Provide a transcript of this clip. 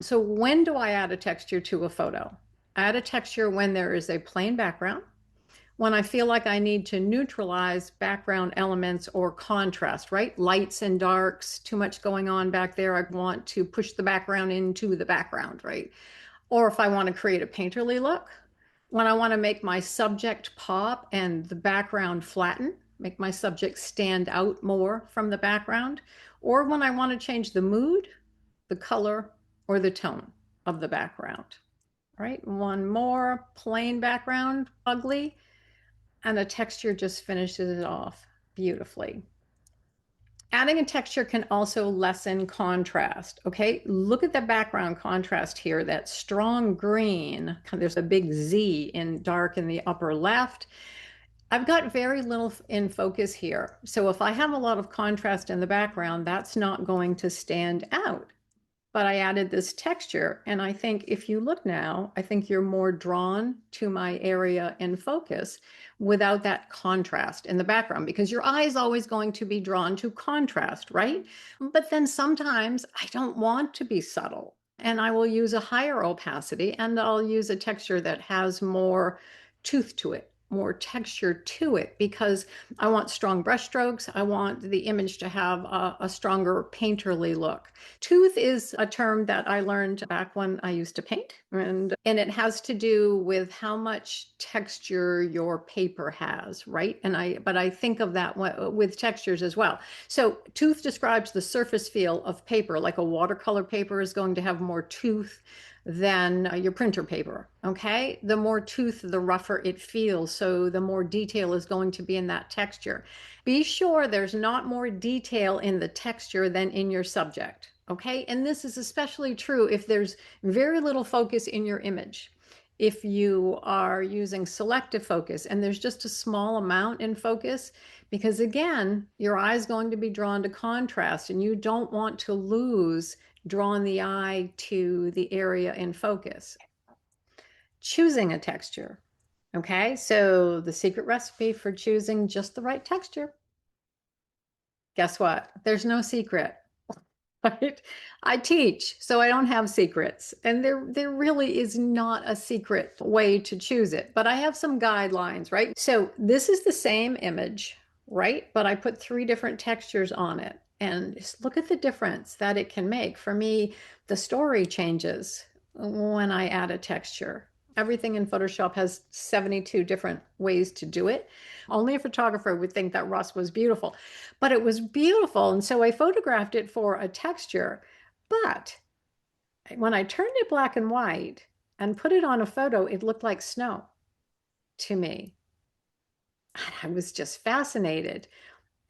So when do I add a texture to a photo? I add a texture when there is a plain background, when I feel like I need to neutralize background elements or contrast, right? Lights and darks, too much going on back there. I want to push the background into the background, right? Or if I want to create a painterly look, when I want to make my subject pop and the background flatten, make my subject stand out more from the background, or when I want to change the mood, the color, or the tone of the background. Right? One more plain background, ugly, and a texture just finishes it off beautifully. Adding a texture can also lessen contrast. Okay, look at the background contrast here, that strong green. There's a big Z in dark in the upper left. I've got very little in focus here. So if I have a lot of contrast in the background, that's not going to stand out. But I added this texture, and I think if you look now, I think you're more drawn to my area in focus without that contrast in the background, because your eye is always going to be drawn to contrast, right? But then sometimes I don't want to be subtle, and I will use a higher opacity, and I'll use a texture that has more tooth to it, more texture to it, because I want strong brush strokes. I want the image to have a stronger painterly look. Tooth is a term that I learned back when I used to paint, and it has to do with how much texture your paper has, right? But I think of that with textures as well. So tooth describes the surface feel of paper, like a watercolor paper is going to have more tooth than your printer paper. Okay, the more tooth, the rougher it feels, so the more detail is going to be in that texture. Be sure there's not more detail in the texture than in your subject. Okay, and this is especially true if there's very little focus in your image. If you are using selective focus and there's just a small amount in focus, because again, your eye is going to be drawn to contrast and you don't want to lose drawing the eye to the area in focus. Choosing a texture. Okay, so the secret recipe for choosing just the right texture. Guess what? There's no secret. Right? I teach, so I don't have secrets. And there really is not a secret way to choose it, but I have some guidelines, right? So this is the same image, right? But I put three different textures on it. And just look at the difference that it can make. For me, the story changes when I add a texture. Everything in Photoshop has 72 different ways to do it. Only a photographer would think that Russ was beautiful, but it was beautiful. And so I photographed it for a texture. But when I turned it black and white and put it on a photo, it looked like snow to me. And I was just fascinated.